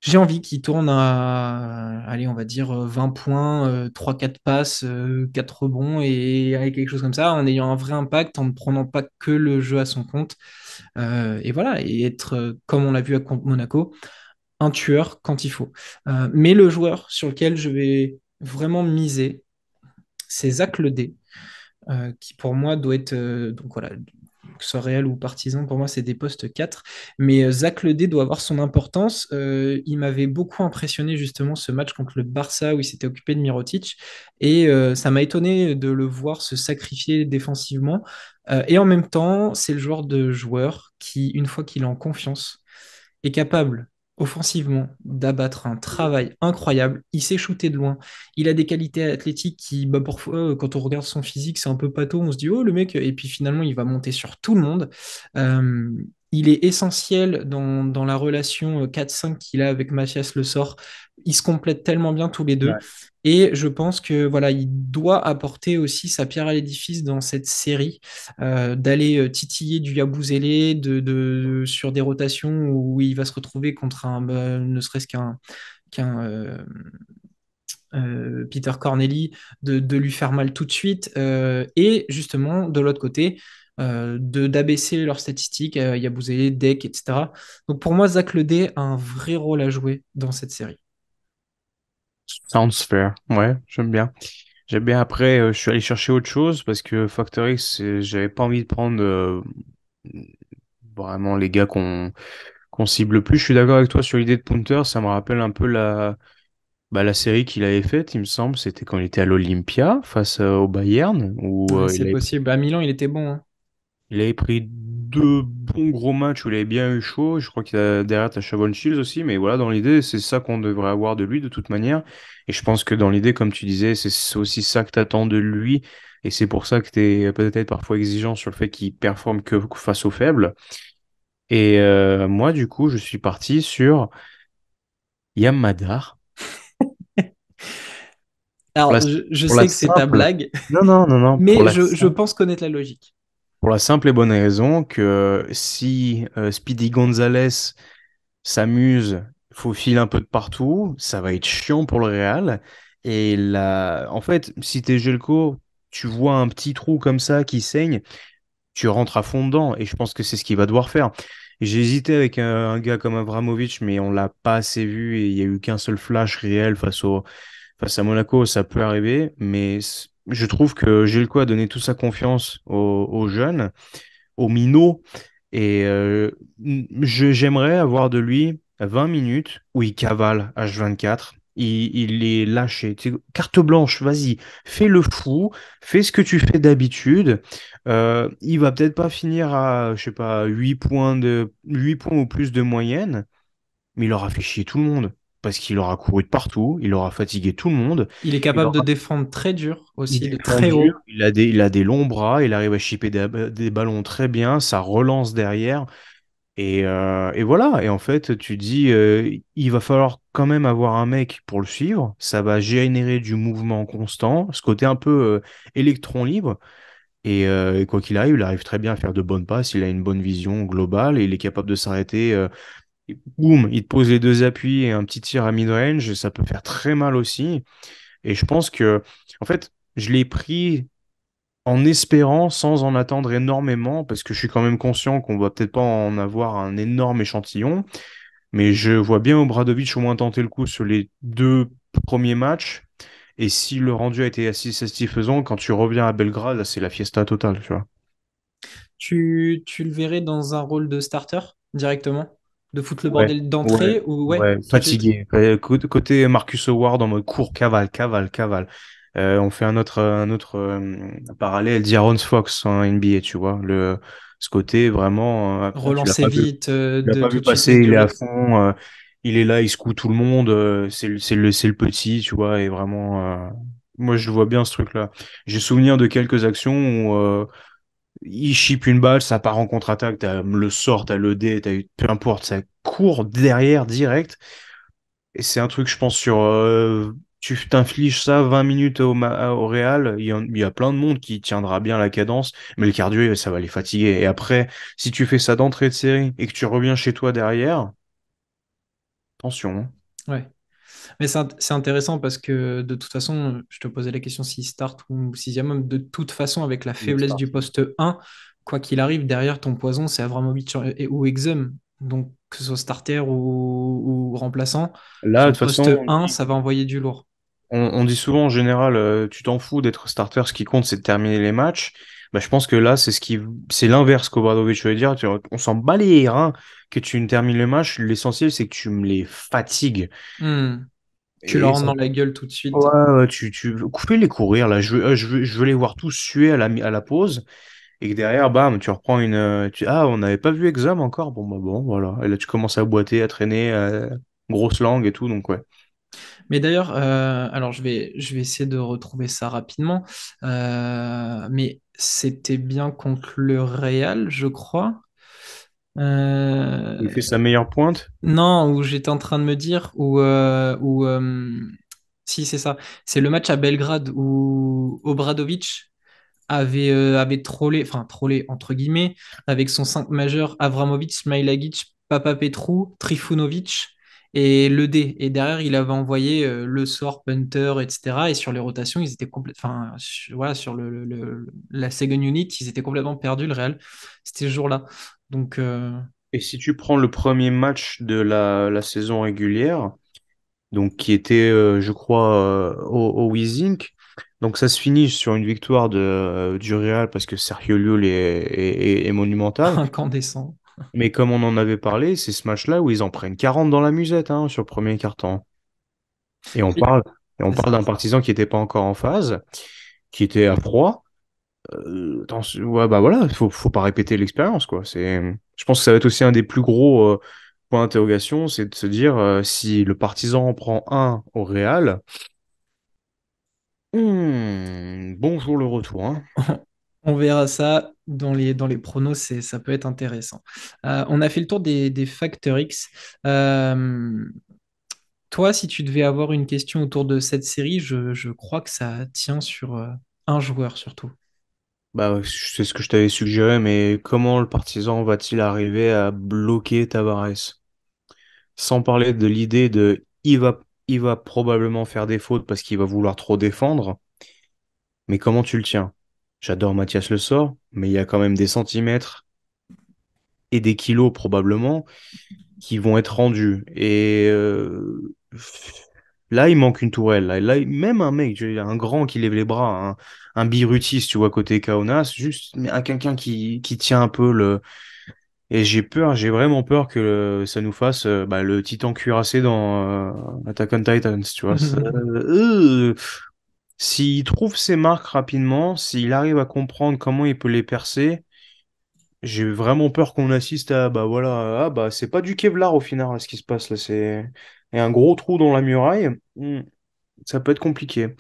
J'ai envie qu'il tourne à, allez, on va dire 20 points, 3-4 passes, 4 rebonds et quelque chose comme ça, en ayant un vrai impact, en ne prenant pas que le jeu à son compte. Et voilà, et être, comme on l'a vu contre Monaco, un tueur quand il faut. Mais le joueur sur lequel je vais vraiment miser, c'est Zach Ledé, qui pour moi doit être, donc voilà, que ce soit Real ou Partizan, pour moi c'est des postes 4. Mais Zach Ledé doit avoir son importance. Il m'avait beaucoup impressionné justement ce match contre le Barça où il s'était occupé de Mirotic. Et ça m'a étonné de le voir se sacrifier défensivement. Et en même temps, c'est le genre de joueur qui, une fois qu'il est en confiance, est capable offensivement d'abattre un travail incroyable. Il sait shooter de loin. Il a des qualités athlétiques qui, bah, parfois, quand on regarde son physique, c'est un peu pâteau. On se dit, oh, le mec, et puis finalement, il va monter sur tout le monde. Euh, il est essentiel dans la relation 4-5 qu'il a avec Mathias Le Sort. Ils se complètent tellement bien tous les deux. Ouais. Et je pense que voilà, il doit apporter aussi sa pierre à l'édifice dans cette série, d'aller titiller du Yabusele sur des rotations où il va se retrouver contre ne serait-ce qu'un Peter Corneli, de lui faire mal tout de suite, et justement de l'autre côté, d'abaisser leurs statistiques, Yabusele, Deck, etc. Donc pour moi, Zach Ledé a un vrai rôle à jouer dans cette série. Sounds fair. Ouais, j'aime bien. J'aime bien. Après, je suis allé chercher autre chose parce que Factor X, j'avais pas envie de prendre vraiment les gars qu'on cible plus. Je suis d'accord avec toi sur l'idée de Punter. Ça me rappelle un peu la série qu'il avait faite, il me semble. C'était quand il était à l'Olympia face au Bayern où Ouais, c'est possible. À Milan, il était bon, hein. il avait pris deux bons gros matchs où il avait bien eu chaud. Je crois qu'il a derrière t'as Shavon Shields aussi, mais voilà, dans l'idée, c'est ça qu'on devrait avoir de lui de toute manière. Et je pense que dans l'idée, comme tu disais, c'est aussi ça que t'attends de lui. Et c'est pour ça que t'es peut-être parfois exigeant sur le fait qu'il performe que face aux faibles. Et moi, du coup, je suis parti sur Yam Madar. Pour la, Alors, je pour la sais que c'est ta simple. blague, Non, non, non, non. mais je pense connaître la logique. Pour la simple et bonne raison que si Speedy Gonzalez s'amuse, faufile un peu de partout, ça va être chiant pour le Real. Et là, en fait, si t'es Gelco, tu vois un petit trou comme ça qui saigne, tu rentres à fond dedans. Et je pense que c'est ce qu'il va devoir faire. J'ai hésité avec un gars comme Avramovic, mais on l'a pas assez vu et il y a eu qu'un seul flash réel face à Monaco. Ça peut arriver, mais je trouve que Gelco a donné toute sa confiance aux jeunes au minot. Et j'aimerais avoir de lui 20 minutes où il cavale H24. Il est lâché. Carte blanche, vas-y, fais le fou, fais ce que tu fais d'habitude. Il va peut-être pas finir à, je sais pas, 8 points ou plus de moyenne, mais il aura fait chier tout le monde. Parce qu'il aura couru de partout, il aura fatigué tout le monde. Il est Il capable de aura défendre très dur il aussi, de défend très dur, haut. il a des longs bras, il arrive à chipper des ballons très bien, ça relance derrière. Et voilà, et en fait, tu dis, il va falloir quand même avoir un mec pour le suivre, ça va générer du mouvement constant, ce côté un peu électron libre, et quoi qu'il arrive, il arrive très bien à faire de bonnes passes, il a une bonne vision globale, et il est capable de s'arrêter, boum, il te pose les deux appuis et un petit tir à mid-range, ça peut faire très mal aussi, et je pense que, en fait, je l'ai pris en espérant, sans en attendre énormément, parce que je suis quand même conscient qu'on va peut-être pas en avoir un énorme échantillon, mais je vois bien Obradovic au moins tenter le coup sur les deux premiers matchs, et si le rendu a été assez satisfaisant, quand tu reviens à Belgrade, là, c'est la fiesta totale, tu vois. Tu le verrais dans un rôle de starter directement? De foutre le Ouais, bordel ouais, d'entrée ou ouais, ouais, tout de suite? fatigué. Côté Marcus Howard en mode court, cavale, cavale, cavale. On fait un autre parallèle d'Aaron Fox en NBA, tu vois. Ce côté vraiment, tu l'as Relancer pas vu. vite, Tu l'as de pas tout vu de suite passer, il est à mesurer. fond, il est là, il secoue tout le monde, c'est le petit, tu vois, et vraiment, moi je vois bien ce truc-là. J'ai souvenir de quelques actions où il chip une balle, ça part en contre-attaque, t'as le sort, t'as le dé, peu importe, ça court derrière direct, et c'est un truc, je pense, tu t'infliges ça 20 minutes au Real, il y a plein de monde qui tiendra bien la cadence, mais le cardio, ça va les fatiguer. Et après, si tu fais ça d'entrée de série et que tu reviens chez toi derrière, attention, hein. Ouais. Mais c'est intéressant parce que de toute façon, je te posais la question s'il start ou sixième homme. De toute façon, avec la Il faiblesse start. du poste 1, quoi qu'il arrive, derrière ton poison, c'est Avramovic ou Exum. Donc, que ce soit starter ou remplaçant, Là, sur de le toute façon, poste 1, ça va envoyer du lourd. on dit souvent en général, tu t'en fous d'être starter, ce qui compte, c'est de terminer les matchs. Bah, je pense que là, c'est l'inverse qu'Obradovic veut dire. On s'en bat les reins que tu ne termines le match. L'essentiel, c'est que tu me les fatigues. Hmm. Tu leur Et rentres ça, dans la gueule tout de suite. ouais, ouais, fais-les courir là. Je veux les voir tous suer à la pause. et que derrière, bam, tu reprends ah, on n'avait pas vu Exum encore, bon, bah bon, voilà. Et là, tu commences à boiter, à traîner, grosse langue et tout, donc ouais. Mais d'ailleurs, alors je vais essayer de retrouver ça rapidement. Mais c'était bien contre le Real, je crois. Il Euh, fait sa meilleure pointe. non, où j'étais en train de me dire, si c'est ça, c'est le match à Belgrade où Obradovic avait trollé, enfin trollé entre guillemets, avec son 5 majeur Avramovic, Smailagic, Papapetrou, Trifunovic et le D. Et derrière, il avait envoyé Le Sort, Punter, etc. Et sur les rotations, ils étaient complètement. Enfin, voilà, sur la second unit, ils étaient complètement perdus, le Real. C'était ce jour-là. Donc, Et si tu prends le premier match de la saison régulière, donc qui était, je crois, au Wizink, donc ça se finit sur une victoire du Real parce que Sergio Llull est monumental. incandescent. Mais comme on en avait parlé, c'est ce match-là où ils en prennent 40 dans la musette hein, sur le premier quart-temps. Et on Oui, parle, et on c'est parle ça. d'un partisan qui n'était pas encore en phase, qui était à froid. Ouais, bah voilà, faut pas répéter l'expérience, quoi. Je pense que ça va être aussi un des plus gros points d'interrogation, c'est de se dire si le partisan en prend un au Real, bonjour le retour, hein. On verra ça dans les pronos, ça peut être intéressant. On a fait le tour des Factor X. Euh, Toi, si tu devais avoir une question autour de cette série, je crois que ça tient sur un joueur surtout. Bah, ouais, c'est ce que je t'avais suggéré, mais comment le partisan va-t-il arriver à bloquer Tavares? Sans parler de l'idée de il va probablement faire des fautes parce qu'il va vouloir trop défendre, mais comment tu le tiens? J'adore Mathias Le Sort, mais il y a quand même des centimètres et des kilos probablement qui vont être rendus. Et là, il manque une tourelle. Même un mec, un grand qui lève les bras, un Birutis, tu vois, côté Kaunas, juste mais quelqu'un qui tient un peu le. Et j'ai vraiment peur que ça nous fasse bah, le titan cuirassé dans Attack on Titans, tu vois. S'il trouve ses marques rapidement, s'il arrive à comprendre comment il peut les percer, j'ai vraiment peur qu'on assiste à, bah voilà, ah bah c'est pas du Kevlar au final, là, ce qui se passe là, il y a un gros trou dans la muraille. Ça peut être compliqué.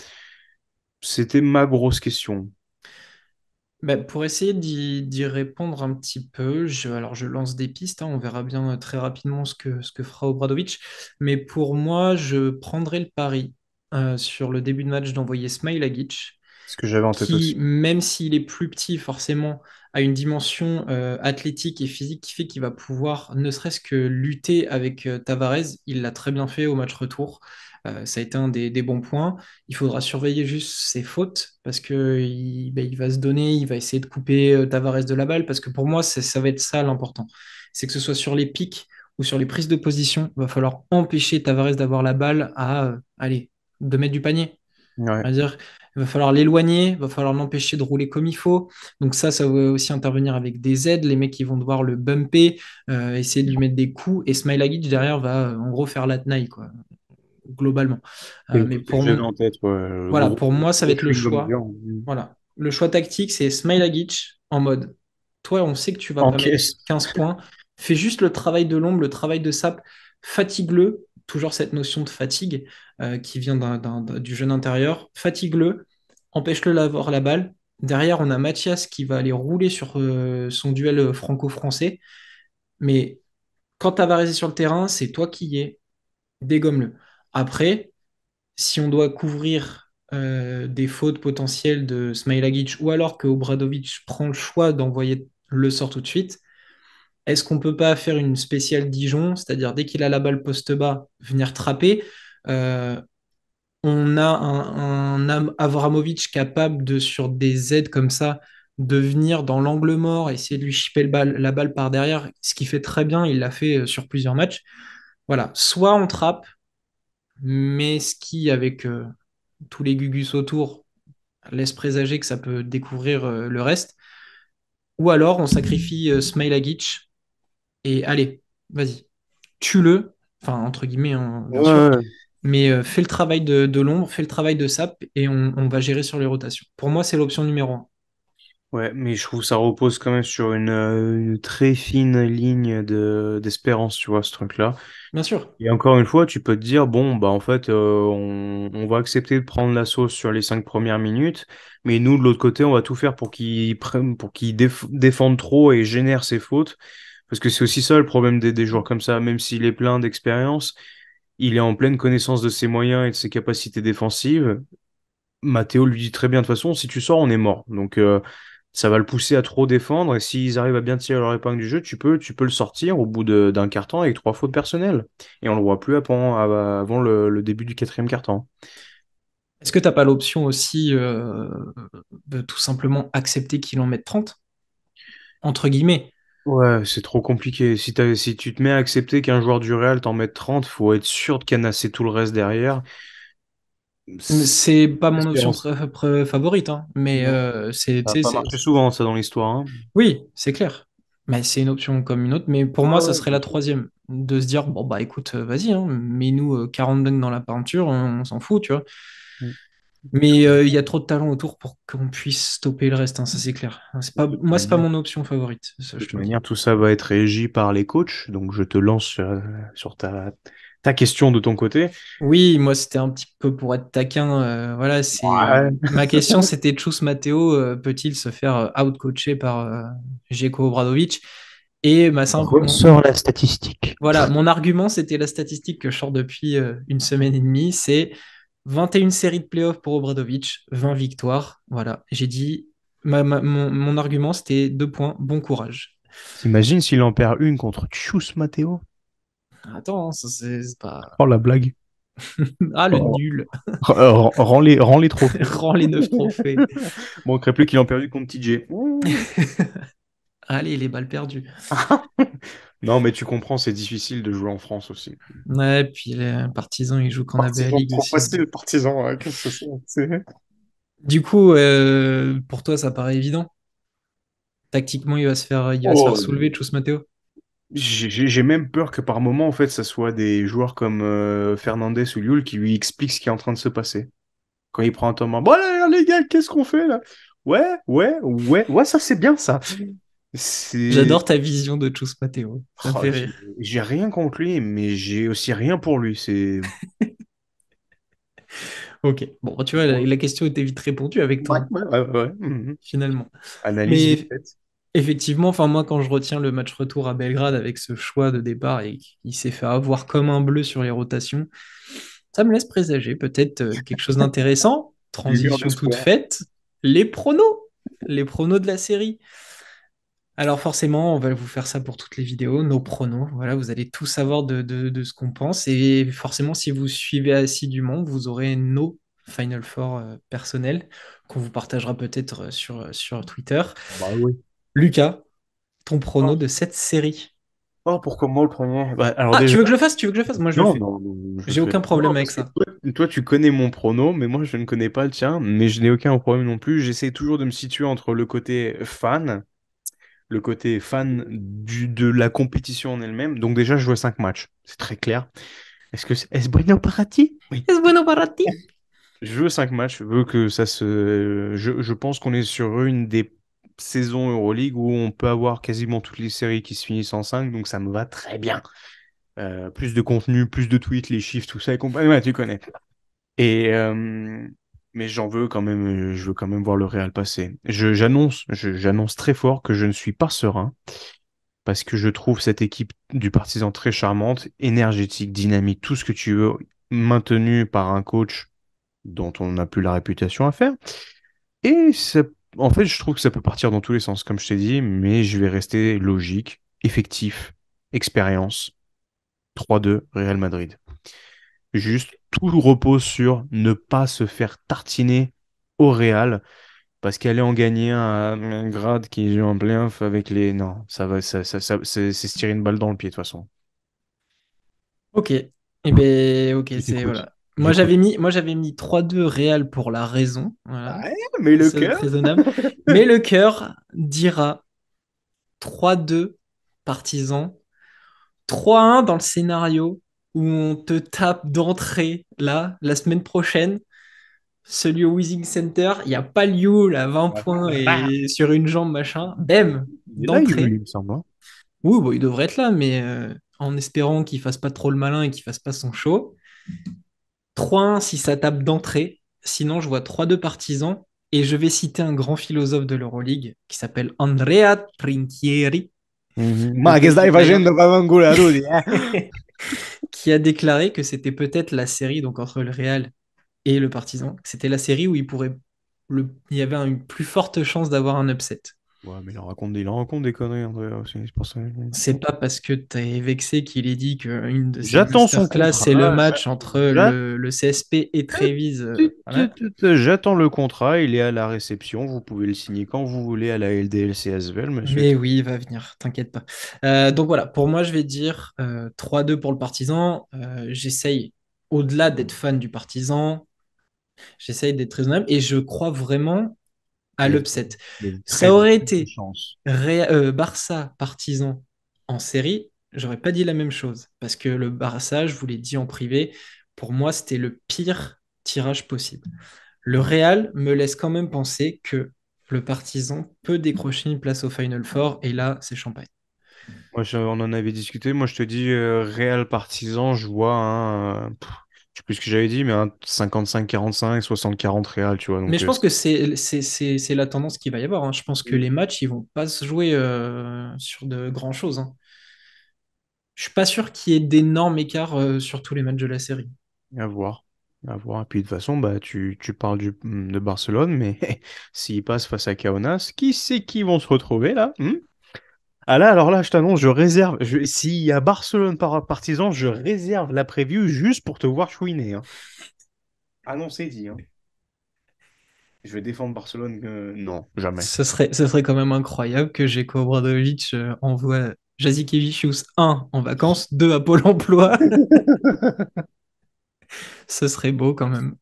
C'était ma grosse question. Ben, pour essayer d'y répondre un petit peu, alors je lance des pistes, hein, on verra bien très rapidement ce que fera Obradovic. Mais pour moi, je prendrai le pari sur le début de match d'envoyer Smailagic, Ce que j'avais en tête qui, aussi. même s'il est plus petit, forcément, a une dimension athlétique et physique qui fait qu'il va pouvoir, ne serait-ce que lutter avec Tavares. Il l'a très bien fait au match retour. Ça a été un des bons points. Il faudra surveiller juste ses fautes parce que ben, il va se donner, il va essayer de couper Tavares de la balle parce que pour moi, ça va être ça l'important. C'est que ce soit sur les pics ou sur les prises de position, il va falloir empêcher Tavares d'avoir la balle à, allez, 2 mètres du panier. Ouais. C'est-à-dire, il va falloir l'éloigner, il va falloir l'empêcher de rouler comme il faut. Donc ça va aussi intervenir avec des aides. Les mecs, ils vont devoir le bumper, essayer de lui mettre des coups. Et Smilagic, derrière, va en gros faire la tenaille, quoi, globalement. C'est le Mais côté que j'avais en tête, ouais. Le voilà, gros, pour moi, ça va gros être le chewing-gum choix. dur. Voilà. Le choix tactique, c'est Smilagic en mode, toi, on sait que tu vas En pas mettre caisse. 15 points. Fais juste le travail de l'ombre, le travail de sap. Fatigue-le. Toujours cette notion de fatigue qui vient du jeune intérieur. Fatigue-le. Empêche-le d'avoir la balle. Derrière, on a Mathias qui va aller rouler sur son duel franco-français. Mais quand Tavares est sur le terrain, c'est toi qui y es. Dégomme-le. Après, si on doit couvrir des fautes potentielles de Smailagic ou alors que Obradovic prend le choix d'envoyer le sort tout de suite, est-ce qu'on peut pas faire une spéciale Dijon, c'est-à-dire dès qu'il a la balle poste bas, venir trapper euh, on a un Avramovic capable de, sur des aides comme ça, de venir dans l'angle mort, essayer de lui chipper la balle par derrière, ce qui fait très bien, il l'a fait sur plusieurs matchs. Voilà, soit on trappe, mais ce qui, avec tous les gugus autour, laisse présager que ça peut découvrir le reste. Ou alors on sacrifie Smailagic et allez, vas-y, tue-le, enfin entre guillemets, hein, bien sûr, Ouais, mais fais le travail de l'ombre, fais le travail de sap et on va gérer sur les rotations. Pour moi, c'est l'option numéro un. Ouais, mais je trouve que ça repose quand même sur une très fine ligne d'espérance, tu vois, ce truc-là. Bien sûr. Et encore une fois, tu peux te dire, bon, bah en fait, on va accepter de prendre la sauce sur les 5 premières minutes, mais nous, de l'autre côté, on va tout faire pour qu'ils prennent, pour qu'ils défendent trop et génèrent ses fautes. Parce que c'est aussi ça le problème des joueurs comme ça, même s'il est plein d'expérience, il est en pleine connaissance de ses moyens et de ses capacités défensives. Matteo lui dit très bien, de toute façon, si tu sors, on est mort. Donc, ça va le pousser à trop défendre. Et s'ils arrivent à bien tirer leur épingle du jeu, tu peux le sortir au bout d'un quart-temps avec 3 fautes personnelles. Et on le voit plus avant le début du quatrième quart-temps. Est-ce que t'as pas l'option aussi de tout simplement accepter qu'il en mette 30 entre guillemets? Ouais, c'est trop compliqué. Si tu te mets à accepter qu'un joueur du Real t'en mette 30, faut être sûr de canasser tout le reste derrière. C'est C'est pas mon option l'espérance. favorite, hein, mais Non, tu ça n'a sais, pas marché souvent, ça, dans l'histoire, hein. oui, c'est clair. Mais c'est une option comme une autre. Mais pour Ouais, moi, ça ouais, serait la troisième. De se dire, bon, bah écoute, vas-y, hein, mets-nous 40 dunks dans la peinture, on s'en fout, tu vois. ouais. Mais il y a trop de talent autour pour qu'on puisse stopper le reste, hein, ça c'est clair. C'est pas, De toute moi, c'est pas manière, mon option favorite, ça, de je toute te le dis. manière, tout ça va être régi par les coachs. Donc, je te lance sur ta question de ton côté. Oui, moi, c'était un petit peu pour être taquin. Voilà, Ouais. ma question, c'était Chus Matteo peut-il se faire out-coacher par Željko Obradović? Et Ressort la statistique. voilà, mon argument, c'était la statistique que je sors depuis une semaine et demie, c'est 21 séries de playoffs pour Obradović, 20 victoires. Voilà, j'ai dit, mon argument, c'était 2 points, bon courage. T'imagines s'il en perd une contre Chus Matteo? Attends, hein, ça c'est pas... Oh la blague. Ah, le Oh. nul, Rends les trophées. rend les 9 trophées. Manquerait plus qu'il en perde une contre TJ. Allez, les balles perdues. Non, mais tu comprends, c'est difficile de jouer en France aussi. Ouais, puis les partisans, ils jouent qu'en ABA Partisan, League trop aussi. facile, partisan, ouais, qu'est-ce que c'est? Du coup, pour toi, ça paraît évident. Tactiquement, il va se faire Oh, soulever, Chus Matteo. j'ai même peur que par moment, en fait, ça soit des joueurs comme Fernandez ou Llull qui lui expliquent ce qui est en train de se passer. Quand il prend un temps mort, bon, là, les gars, qu'est-ce qu'on fait là? Ouais, ouais, ouais, ouais, ça c'est bien ça. C'est. J'adore ta vision de Chus Matteo. Ça me Oh, fait j'ai rire. j'ai rien contre lui, mais j'ai aussi rien pour lui. C'est. Ok. Bon, tu vois, la question était vite répondue avec Ouais, toi, ouais, ouais, ouais. Mhm. finalement. Analyse vite Mais faite. effectivement, enfin, moi, quand je retiens le match retour à Belgrade avec ce choix de départ et qu'il s'est fait avoir comme un bleu sur les rotations, ça me laisse présager peut-être quelque chose d'intéressant. Lumière Transition toute d'espoir. faite. Les pronos. Les pronos de la série. Alors forcément, on va vous faire ça pour toutes les vidéos, nos pronos. Voilà, vous allez tout savoir de ce qu'on pense. Et forcément, si vous suivez assidûment, vous aurez nos Final Four personnels qu'on vous partagera peut-être sur Twitter. Bah oui. Lucas, ton prono Oh, de cette série. oh, pourquoi moi le premier? Bah, alors Ah, tu déjà, veux que je le fasse? Tu veux que je le fasse? Moi, je le non, fais. non, non, je le J'ai fais. aucun Non, problème avec parce que ça. toi, tu connais mon prono, mais moi, je ne connais pas le tien. Mais je n'ai aucun problème non plus. J'essaie toujours de me situer entre le côté fan de la compétition en elle-même. Donc déjà, je jouais 5 matchs. C'est très clair. Est-ce bueno para ti? Oui. Es bueno para ti. Je veux 5 matchs. Je veux que ça se. Je pense qu'on est sur une des saisons Euroleague où on peut avoir quasiment toutes les séries qui se finissent en 5. Donc ça me va très bien. Plus de contenu, plus de tweets, les chiffres, tout ça et compagnie. Ouais, tu connais. Et mais j'en veux quand même, je veux quand même voir le Real passer. J'annonce très fort que je ne suis pas serein parce que je trouve cette équipe du Partizan très charmante, énergétique, dynamique, tout ce que tu veux, maintenue par un coach dont on n'a plus la réputation à faire. Et en fait, je trouve que ça peut partir dans tous les sens, comme je t'ai dit, mais je vais rester logique, effectif, expérience. 3-2 Real Madrid. Juste, tout repose sur ne pas se faire tartiner au Real parce qu'aller en gagner un grade qui joue en playoff avec les. Non, ça va, c'est se tirer une balle dans le pied de toute façon. Ok. Eh ben, ok, Je c'est t'écoute. voilà. J'écoute. Moi, j'avais mis 3-2 Real pour la raison. Voilà. Ouais, mais le Ça va être cœur. raisonnable. Mais le cœur dira 3-2 partisans. 3-1 dans le scénario où on te tape d'entrée là, la semaine prochaine. celui au Wishing Center, il n'y a pas lieu, là, 20 Ouais. points Bah, et sur une jambe, machin. Bam, il est là, d'entrée. il me semble, hein. Oui, bon, il devrait être là, mais en espérant qu'il fasse pas trop le malin et qu'il fasse pas son show. 3-1 si ça tape d'entrée. Sinon, je vois 3-2 partisans. Et je vais citer un grand philosophe de l'Euroleague qui s'appelle Andrea Trinchieri, Mhm. le Ma che petit stai Italien, facendo fare a tutti, eh? qui a déclaré que c'était peut-être la série donc entre le Real et le Partizan. C'était la série où il y avait une plus forte chance d'avoir un upset. Ouais, mais il en raconte des conneries, Andrea, aussi, c'est pour ça. C'est pas parce que tu es vexé qu'il ait dit qu'une de ses J'attends son masterclass, c'est le contrat. match entre j'a- le CSP et Trévise. Voilà. J'attends le contrat, il est à la réception. Vous pouvez le signer quand vous voulez à la LDLC Asvel, monsieur. Mais oui, il va venir, t'inquiète pas. Donc voilà, pour moi, je vais dire 3-2 pour le Partizan. J'essaye, au-delà d'être fan du Partizan, j'essaye d'être raisonnable et je crois vraiment à Il y a, l'upset. il y a une Ça très aurait grande été chance. Barça Partizan en série, j'aurais pas dit la même chose parce que le Barça, je vous l'ai dit en privé, pour moi, c'était le pire tirage possible. Le Real me laisse quand même penser que le Partizan peut décrocher une place au Final Four et là, c'est champagne. Moi, on en avait discuté. Moi, je te dis, Real Partisan, je vois je sais plus ce que j'avais dit, mais un 55-45, 60-40 Real, tu vois. Mais Donc, je pense que c'est la tendance qu'il va y avoir, hein. Je pense que les matchs, ils vont pas se jouer sur de grand-chose, hein. Je suis pas sûr qu'il y ait d'énormes écarts sur tous les matchs de la série. à voir. À voir. Et puis, de toute façon, bah, tu parles de Barcelone, mais s'ils passent face à Kaunas, qui c'est qui vont se retrouver là? Ah là, alors là, je t'annonce, je réserve. S'il y a Barcelone par partisan, je réserve la preview juste pour te voir chouiner, hein. Ah non, c'est dit, hein. Je vais défendre Barcelone. Non, jamais. Ce serait quand même incroyable que Željko Obradović envoie Jasikevicius 1 en vacances, 2 à Pôle emploi. Ce serait beau quand même.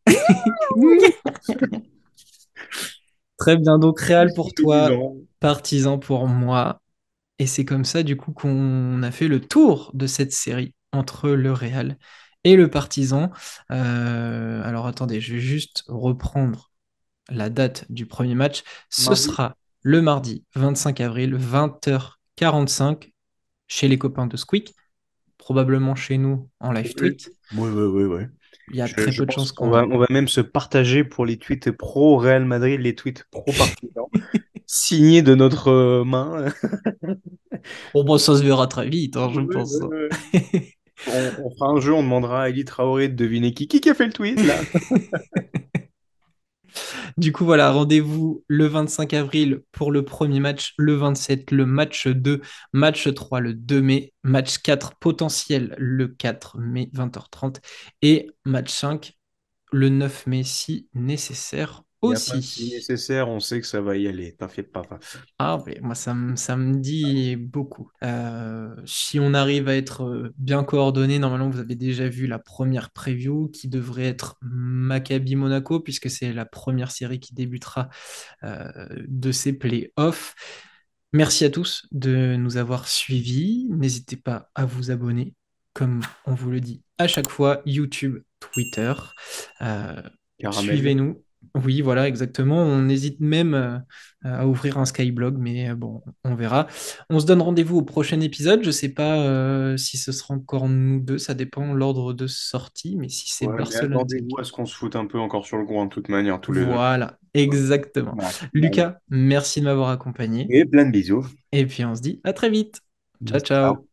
Très bien, donc Real pour toi, Disons. Partizan pour moi. Et c'est comme ça, du coup, qu'on a fait le tour de cette série entre le Real et le Partizan. Alors attendez, je vais juste reprendre la date du premier match. Ce Mardi. sera le mardi 25 avril, 20h45, chez les copains de Squeak, probablement chez nous en live Oui, tweet. oui, oui, oui, oui. Il y a Je, très je peu de pense chances qu'on va, qu'on... on va même se partager pour les tweets pro Real Madrid, les tweets pro partisans, signés de notre main. Oh, bon, ça se verra très vite, hein, je Oui, oui, pense. oui. On fera un jeu, on demandera à Eli Traoré de deviner qui a fait le tweet là. Du coup, voilà, rendez-vous le 25 avril pour le premier match, le 27, le match 2, match 3 le 2 mai, match 4 potentiel le 4 mai 20h30 et match 5 le 9 mai si nécessaire Il n'y a pas de si aussi. nécessaire, on sait que ça va y aller, t'inquiète pas. Ah oui, moi ça me dit beaucoup. Si on arrive à être bien coordonné, normalement vous avez déjà vu la première preview qui devrait être Maccabi Monaco puisque c'est la première série qui débutera de ces playoffs. Merci à tous de nous avoir suivis. N'hésitez pas à vous abonner, comme on vous le dit à chaque fois, YouTube, Twitter. Euh, Caramel. Suivez-nous. Oui, voilà, exactement. On hésite même à ouvrir un Skyblog, mais bon, on verra. On se donne rendez-vous au prochain épisode. Je ne sais pas si ce sera encore nous deux, ça dépend de l'ordre de sortie, mais si c'est Ouais, mais Barcelone attendez-vous à Celtic. ce qu'on se foute un peu encore sur le coin de toute manière, tous les deux. Voilà, exactement. Voilà. Bon. Lucas, merci de m'avoir accompagné. Et plein de bisous. Et puis on se dit à très vite. Ciao, Ciao. ciao.